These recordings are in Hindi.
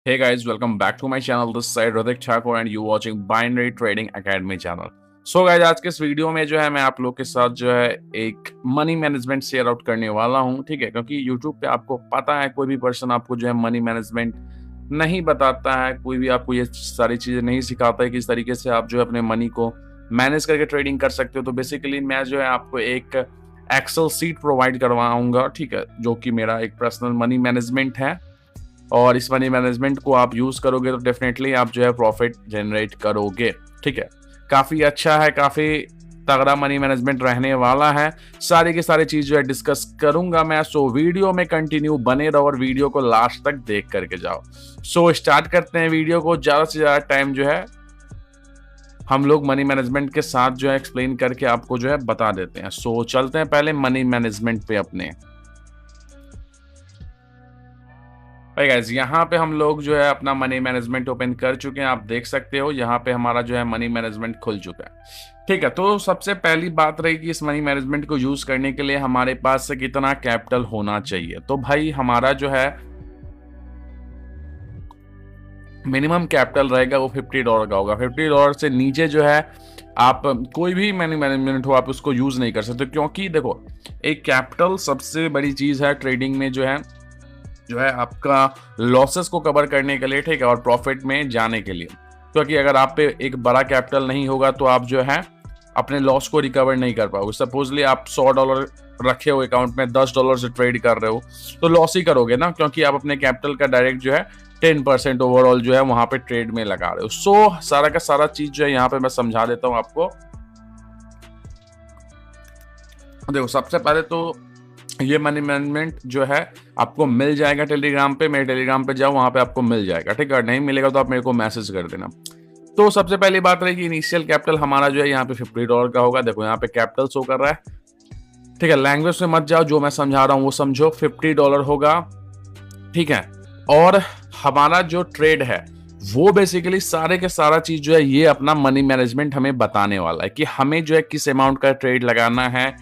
Hey guys, welcome back to my channel. This side Hrithik Thakur and you watching Binary Trading Academy channel. So guys, आज के इस वीडियो में जो है मैं आप लोग के साथ जो है एक मनी मैनेजमेंट शेयर आउट करने वाला हूं, ठीक है। क्योंकि YouTube पे आपको पता है कोई भी पर्सन आपको जो है मनी मैनेजमेंट नहीं बताता है, कोई भी आपको ये सारी चीजें नहीं सिखाता है कि इस तरीके से आप जो है अपने मनी को मैनेज करके ट्रेडिंग कर सकते हो। तो बेसिकली मैं जो है आपको एक एक्सेल सीट प्रोवाइड करवाऊंगा, ठीक है, जो कि मेरा एक पर्सनल मनी मैनेजमेंट है। और इस मनी मैनेजमेंट को आप यूज करोगे तो डेफिनेटली आप जो है प्रॉफिट जनरेट करोगे, ठीक है। काफी अच्छा है, काफी तगड़ा मनी मैनेजमेंट रहने वाला है। सारी की सारी चीज जो है डिस्कस करूंगा मैं। सो वीडियो में कंटिन्यू बने रहो और वीडियो को लास्ट तक देख करके जाओ। सो स्टार्ट करते हैं वीडियो को। ज्यादा से ज्यादा टाइम जो है हम लोग मनी मैनेजमेंट के साथ जो है एक्सप्लेन करके आपको जो है बता देते हैं। सो चलते हैं पहले मनी मैनेजमेंट पे अपने। भाई गाइस, यहाँ पे हम लोग जो है अपना मनी मैनेजमेंट ओपन कर चुके हैं। आप देख सकते हो यहाँ पे हमारा जो है मनी मैनेजमेंट खुल चुका है, ठीक है। तो सबसे पहली बात रही कि इस मनी मैनेजमेंट को यूज करने के लिए हमारे पास से कितना कैपिटल होना चाहिए। तो भाई हमारा जो है मिनिमम कैपिटल रहेगा वो $50 का होगा। $50 से नीचे जो है आप कोई भी मनी मैनेजमेंट हो आप उसको यूज नहीं कर सकते। क्योंकि देखो, एक कैपिटल सबसे बड़ी चीज है ट्रेडिंग में, जो है आपका लॉसेस को कवर करने के लिए, ठीक है, और प्रॉफिट में जाने के लिए। क्योंकि अगर आप पे एक बड़ा कैपिटल नहीं होगा तो आप जो है अपने लॉस को रिकवर नहीं कर पाओगे। सपोजली आप $100 रखे हो अकाउंट में, $10 से ट्रेड कर रहे हो तो लॉस ही करोगे ना, क्योंकि आप अपने कैपिटल का डायरेक्ट जो है 10% ओवरऑल जो है वहां पे ट्रेड में लगा रहे हो। सो सारा का सारा चीज जो है यहाँ पे मैं समझा देता हूँ आपको। देखो, सबसे पहले तो ये मनी मैनेजमेंट जो है आपको मिल जाएगा टेलीग्राम पे। मेरे टेलीग्राम पे जाओ, वहां पे आपको मिल जाएगा, ठीक है। नहीं मिलेगा तो आप मेरे को मैसेज कर देना। तो सबसे पहली बात रही कि इनिशियल कैपिटल हमारा जो है यहाँ पे $50 का होगा। देखो यहाँ पे कैपिटल शो कर रहा है, ठीक है। लैंग्वेज में मत जाओ, जो मैं समझा रहा हूँ वो समझो। $50 होगा, ठीक है। और हमारा जो ट्रेड है वो बेसिकली सारे के सारा चीज जो है ये अपना मनी मैनेजमेंट हमें बताने वाला है कि हमें जो है किस अमाउंट का ट्रेड लगाना है,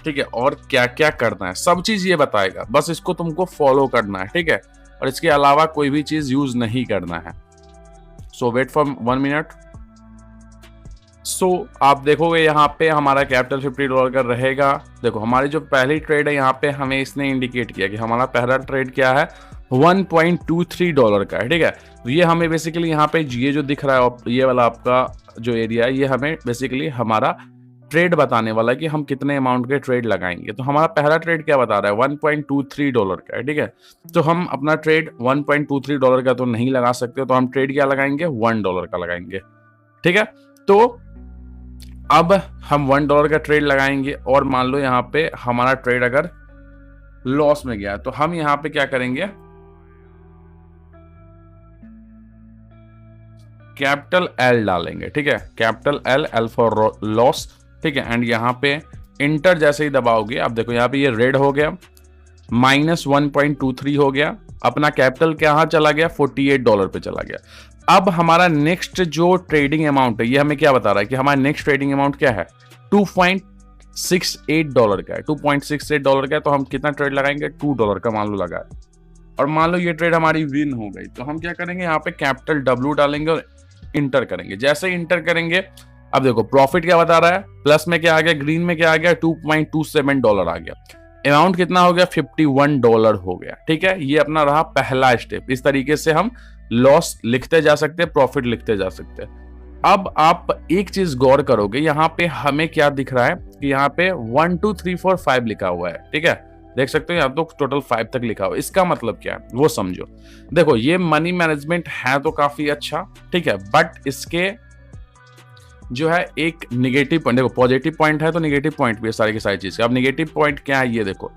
ठीक है, और क्या क्या करना है, सब चीज ये बताएगा। बस इसको तुमको फॉलो करना है, ठीक है, और इसके अलावा कोई भी चीज यूज नहीं करना है। सो वेट फॉर 1 मिनट। सो आप देखोगे यहाँ पे हमारा कैपिटल $50 का रहेगा। देखो हमारी जो पहली ट्रेड है यहाँ पे हमें इसने इंडिकेट किया कि हमारा पहला ट्रेड क्या है, $1.23 का है, ठीक है। तो ये हमें बेसिकली यहाँ पे ये जो दिख रहा है ये वाला आपका जो एरिया है, ये हमें बेसिकली हमारा ट्रेड बताने वाला है कि हम कितने अमाउंट के ट्रेड लगाएंगे। तो हमारा पहला ट्रेड क्या बता रहा है, $1.23 का है, ठीक है। तो हम अपना ट्रेड $1.23 का तो नहीं लगा सकते, तो हम ट्रेड क्या लगाएंगे, $1 का लगाएंगे, ठीक है। तो अब हम $1 का ट्रेड लगाएंगे और मान लो यहाँ पे हमारा ट्रेड अगर लॉस में गया तो हम यहाँ पे क्या करेंगे, कैपिटल L डालेंगे, ठीक है। कैपिटल L फॉर लॉस, ठीक है। एंड यहाँ पे इंटर जैसे ही दबाओगे आप देखो यहाँ पे ये रेड हो गया, -1.23 हो गया। अपना कैपिटल कहाँ चला गया, $48 पे चला गया। अब हमारा नेक्स्ट जो ट्रेडिंग अमाउंट है ये हमें क्या बता रहा है कि हमारा नेक्स्ट ट्रेडिंग अमाउंट क्या है, $2.68 का है। $2.68 का है, तो हम कितना ट्रेड लगाएंगे, $2 का मान लो लगाए। और मान लो ये ट्रेड हमारी विन हो गई तो हम क्या करेंगे, यहाँ पे कैपिटल W डालेंगे और इंटर करेंगे। जैसे इंटर करेंगे अब देखो प्रॉफिट क्या बता रहा है, प्लस में क्या आ गया, ग्रीन में क्या आ गया, $2.27 आ गया। अमाउंट कितना हो गया, $51 हो गया, ठीक है। ये अपना रहा पहला स्टेप। इस तरीके से हम लॉस लिखते जा सकते हैं, प्रॉफिट लिखते जा सकते हैं। अब आप एक चीज गौर करोगे, यहाँ पे हमें क्या दिख रहा है कि यहाँ पे 1 2 3 4 5 लिखा हुआ है, ठीक है। देख सकते हो यहाँ तो टोटल 5 तक लिखा हुआ है। इसका मतलब क्या है वो समझो। देखो ये मनी मैनेजमेंट है तो काफी अच्छा, ठीक है, बट इसके जो है एक निगेटिव पॉइंट, देखो पॉजिटिव पॉइंट है तो निगेटिव पॉइंट भी है सारी की सारी चीज। अब निगेटिव पॉइंट क्या है ये देखो,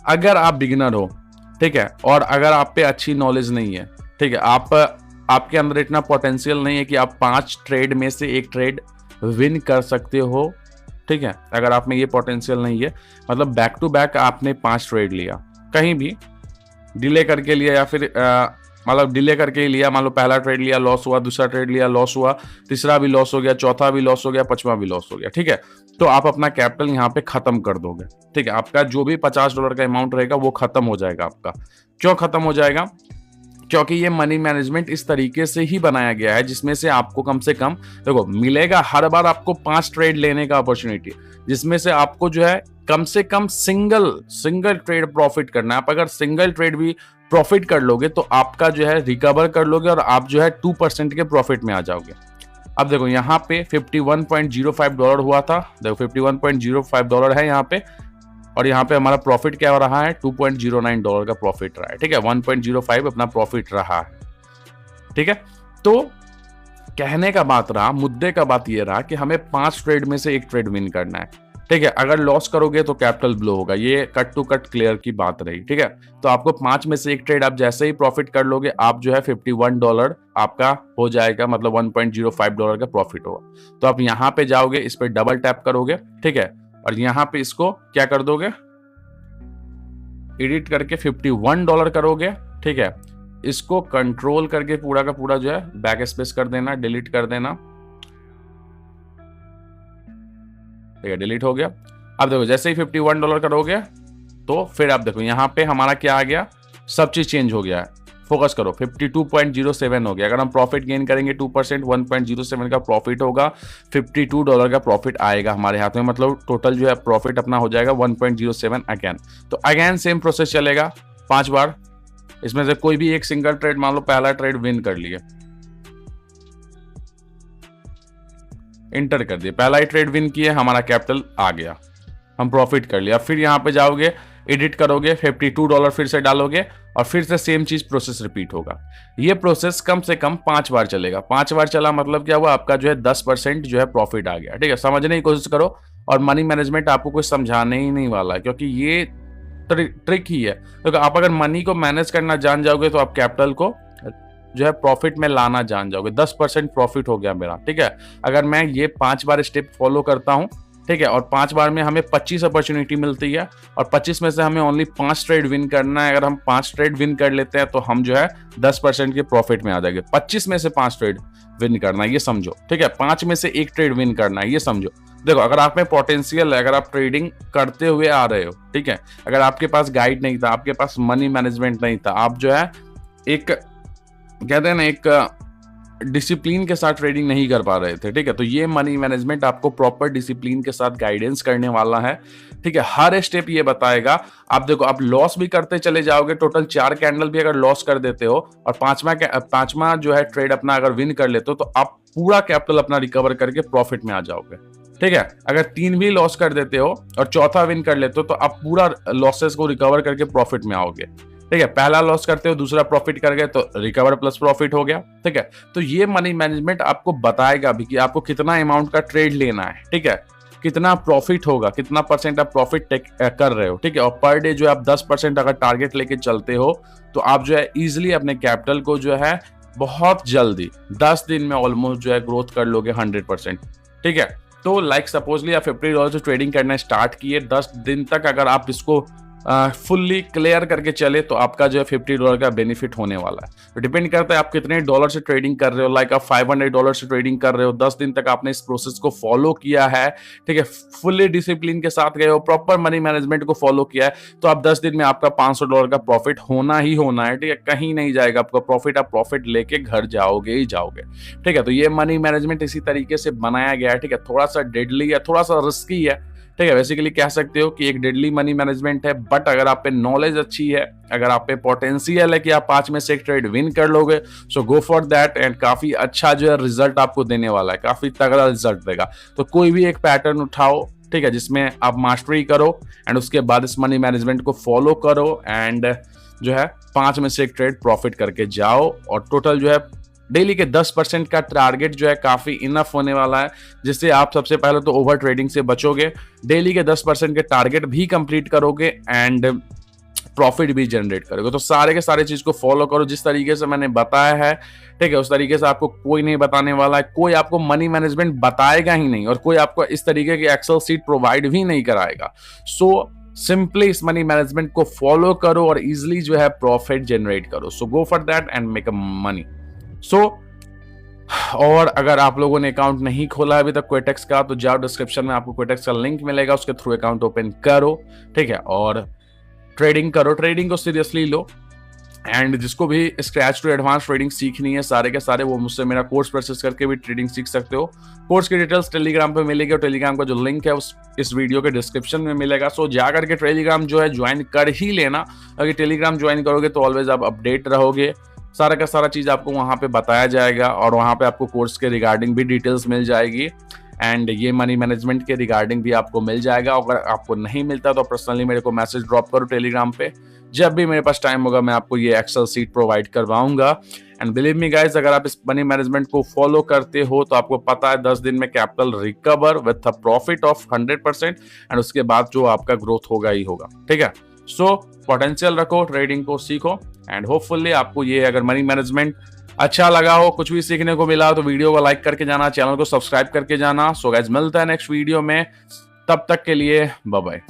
अगर आप बिगिनर हो, ठीक है, और अगर आप पे अच्छी नॉलेज नहीं है, ठीक है, आपके अंदर इतना पोटेंशियल नहीं है कि आप 5 ट्रेड में से एक ट्रेड विन कर सकते हो, ठीक है। अगर आप में ये पोटेंशियल नहीं है, मतलब बैक टू बैक आपने 5 ट्रेड लिया, कहीं भी डिले करके लिया या फिर मतलब डिले करके ही लिया, मान लो पहला ट्रेड लिया लॉस हुआ, दूसरा ट्रेड लिया लॉस हुआ, तीसरा भी लॉस हो गया, चौथा भी लॉस हो गया, पांचवा भी लॉस हो गया, ठीक है। तो आप अपना कैपिटल यहाँ पे खत्म कर दोगे, ठीक है। आपका जो भी $50 का अमाउंट रहेगा वो खत्म हो जाएगा आपका। क्यों खत्म हो जाएगा, क्योंकि ये मनी मैनेजमेंट इस तरीके से ही बनाया गया है जिसमें से आपको कम से कम देखो मिलेगा हर बार आपको 5 ट्रेड लेने का अपॉर्चुनिटी, जिसमें से आपको जो है कम से कम सिंगल ट्रेड प्रॉफिट करना है। आप अगर सिंगल ट्रेड भी प्रॉफिट कर लोगे तो आपका जो है रिकवर कर लोगे और आप जो है 2% के प्रॉफिट में आ जाओगे। अब देखो यहाँ पे $51.05 हुआ था, देखो $51.05 है यहाँ पे, और यहाँ पे हमारा प्रॉफिट क्या हो रहा है, $2.09 का प्रॉफिट रहा है। ठीक है, 1.05 अपना प्रॉफिट रहा है। ठीक है, तो कहने का बात रहा, मुद्दे का बात ये रहा कि हमें 5 ट्रेड में से एक ट्रेड विन करना है। ठीक है, अगर लॉस करोगे तो कैपिटल ब्लो होगा, ये कट टू कट क्लियर की बात रही। ठीक है, तो आपको 5 में से एक ट्रेड आप जैसे ही प्रॉफिट कर लोगे, आप जो है $51 आपका हो जाएगा, मतलब $1.05 का प्रॉफिट होगा। तो आप यहाँ पे जाओगे, इस पर डबल टैप करोगे। ठीक है, और यहाँ पे इसको क्या कर दोगे, एडिट करके $51 करोगे। ठीक है, इसको कंट्रोल करके पूरा का पूरा जो है बैक स्पेस कर देना, डिलीट कर देना। ठीक है, डिलीट हो गया। अब देखो जैसे ही $51 करोगे तो फिर आप देखो यहाँ पे हमारा क्या आ गया, सब चीज चेंज हो गया है। फोकस करो, 52.07 हो गया। अगर हम प्रॉफिट गेन करेंगे 2%, 1.07 का प्रॉफिट होगा, $52 का प्रॉफिट आएगा हमारे हाथ में, मतलब टोटल जो है प्रॉफिट अपना हो जाएगा 1.07 अगेन। तो अगेन सेम प्रोसेस चलेगा 5 बार। इसमें से कोई भी एक सिंगल ट्रेड, मान लो पहला ट्रेड विन कर लिया, इंटर कर दिया, पहला ही ट्रेड विन किया, हमारा कैपिटल आ गया, हम प्रॉफिट कर लिया। फिर यहाँ पे जाओगे, एडिट करोगे, $52 फिर से डालोगे और फिर से सेम चीज प्रोसेस रिपीट होगा। ये प्रोसेस कम से कम 5 बार चलेगा। 5 बार चला मतलब क्या हुआ, आपका जो है 10% जो है प्रॉफिट आ गया। ठीक है, समझने की कोशिश करो। और मनी मैनेजमेंट आपको कुछ समझाने ही नहीं वाला है, क्योंकि ये ट्रिक ही है। क्योंकि आप अगर मनी को मैनेज करना जान जाओगे तो आप कैपिटल को जो है प्रॉफिट में लाना जान जाओगे। 10% प्रॉफिट हो गया मेरा। ठीक है, अगर मैं ये 5 बार स्टेप फॉलो करता हूं, ठीक है, और 5 बार में हमें 25 अपॉर्चुनिटी मिलती है और 25 में से हमें ओनली 5 ट्रेड विन करना है। अगर हम 5 ट्रेड विन कर लेते हैं तो हम जो है 10% के प्रॉफिट में आ जाएंगे। 25 में से 5 ट्रेड विन करना है, ये समझो। ठीक है, 5 में से एक ट्रेड विन करना है, ये समझो। देखो, अगर आप में पोटेंशियल है, अगर आप ट्रेडिंग करते हुए आ रहे हो, ठीक है, अगर आपके पास गाइड नहीं था, आपके पास मनी मैनेजमेंट नहीं था, आप जो है एक कहते हैं ना एक डिसिप्लिन के साथ ट्रेडिंग नहीं कर पा रहे थे। ठीक है, तो ये मनी मैनेजमेंट आपको प्रॉपर डिसिप्लिन के साथ गाइडेंस करने वाला है। ठीक है, हर स्टेप ये बताएगा। आप देखो, आप लॉस भी करते चले जाओगे, टोटल 4 कैंडल भी अगर लॉस कर देते हो और पांचवा जो है ट्रेड अपना अगर विन कर लेते हो तो आप पूरा कैपिटल अपना रिकवर करके प्रॉफिट में आ जाओगे। ठीक है, अगर 3 भी लॉस कर देते हो और चौथा विन कर लेते हो तो आप पूरा लॉसेस को रिकवर करके प्रॉफिट में आओगे। ठीक है, पहला लॉस करते हो, दूसरा प्रॉफिट कर गए तो रिकवर प्लस प्रॉफिट हो गया। ठीक है, तो ये मनी मैनेजमेंट आपको बताएगा भी कि आपको कितना अमाउंट का ट्रेड लेना है। ठीक है, कितना प्रॉफिट होगा, कितना परसेंट आप प्रॉफिट कर रहे हो। ठीक है, और पर डे जो आप 10% अगर टारगेट लेके चलते हो तो आप जो है इजिली अपने कैपिटल को जो है बहुत जल्दी 10 दिन में ऑलमोस्ट जो है ग्रोथ कर लोगे 100%। ठीक है, तो लाइक सपोजली आप $50 से ट्रेडिंग करना स्टार्ट किए, 10 दिन तक अगर आप इसको फुल्ली क्लियर करके चले तो आपका जो है $50 का बेनिफिट होने वाला है। तो डिपेंड करता है आप कितने डॉलर से ट्रेडिंग कर रहे हो। लाइक आप $500 से ट्रेडिंग कर रहे हो, 10 दिन तक आपने इस प्रोसेस को फॉलो किया है, ठीक है, फुल्ली डिसिप्लिन के साथ गए हो, प्रॉपर मनी मैनेजमेंट को फॉलो किया है, तो आप 10 दिन में आपका $500 का प्रॉफिट होना ही होना है। ठीक है, कहीं नहीं जाएगा आपका प्रॉफिट, आप प्रॉफिट लेके घर जाओगे ही जाओगे। ठीक है, तो ये मनी मैनेजमेंट इसी तरीके से बनाया गया है। ठीक है, थोड़ा सा डेडली है, थोड़ा सा रिस्की है। ठीक है, बेसिकली कह सकते हो कि एक डेडली मनी मैनेजमेंट है, बट अगर आप पे नॉलेज अच्छी है, अगर आप पे पोटेंशियल है कि आप 5 में से एक ट्रेड विन कर लोगे, सो गो फॉर दैट। एंड काफी अच्छा जो है रिजल्ट आपको देने वाला है, काफी तगड़ा रिजल्ट देगा। तो कोई भी एक पैटर्न उठाओ, ठीक है, जिसमें आप मास्टरी करो एंड उसके बाद इस मनी मैनेजमेंट को फॉलो करो एंड जो है 5 में से एक ट्रेड प्रॉफिट करके जाओ। और टोटल जो है डेली के 10% का टारगेट जो है काफी इनफ होने वाला है, जिससे आप सबसे पहले तो ओवर ट्रेडिंग से बचोगे, डेली के 10% के टारगेट भी कंप्लीट करोगे एंड प्रॉफिट भी जनरेट करोगे। तो सारे के सारे चीज को फॉलो करो जिस तरीके से मैंने बताया है। ठीक है, उस तरीके से आपको कोई नहीं बताने वाला है, कोई आपको मनी मैनेजमेंट बताएगा ही नहीं और कोई आपको इस तरीके की एक्सेल सीट प्रोवाइड भी नहीं कराएगा। सो सिंपली इस मनी मैनेजमेंट को फॉलो करो और इजिली जो है प्रॉफिट जनरेट करो। So go for that and make a money. और अगर आप लोगों ने अकाउंट नहीं खोला है अभी तक क्विटेक्स का, तो जाओ डिस्क्रिप्शन में आपको क्विटेक्स का लिंक मिलेगा, उसके थ्रू अकाउंट ओपन करो। ठीक है, और ट्रेडिंग करो, ट्रेडिंग को सीरियसली लो। एंड जिसको भी स्क्रैच टू एडवांस ट्रेडिंग सीखनी है सारे के सारे, वो मुझसे मेरा कोर्स परचेस करके भी ट्रेडिंग सीख सकते हो। कोर्स की डिटेल्स टेलीग्राम पे मिलेगी और टेलीग्राम का जो लिंक है उस इस वीडियो के डिस्क्रिप्शन में मिलेगा। सो जा करके टेलीग्राम जो है ज्वाइन कर ही लेना। अगर टेलीग्राम ज्वाइन करोगे तो ऑलवेज आप अपडेट रहोगे, सारा का सारा चीज़ आपको वहाँ पे बताया जाएगा और वहाँ पे आपको कोर्स के रिगार्डिंग भी डिटेल्स मिल जाएगी एंड ये मनी मैनेजमेंट के रिगार्डिंग भी आपको मिल जाएगा। अगर आपको नहीं मिलता तो पर्सनली मेरे को मैसेज ड्रॉप करो टेलीग्राम पे, जब भी मेरे पास टाइम होगा मैं आपको ये एक्सेल सीट प्रोवाइड करवाऊंगा। एंड बिलीव मी गाइस, अगर आप इस मनी मैनेजमेंट को फॉलो करते हो तो आपको पता है 10 दिन में capital recover with a profit of 100% and उसके बाद जो आपका ग्रोथ होगा ही होगा। ठीक है, सो पोटेंशियल रखो, ट्रेडिंग को सीखो एंड होपफुली आपको ये अगर मनी मैनेजमेंट अच्छा लगा हो, कुछ भी सीखने को मिला तो वीडियो को लाइक करके जाना, चैनल को सब्सक्राइब करके जाना। सो गाइस मिलता है नेक्स्ट वीडियो में, तब तक के लिए बाय बाय।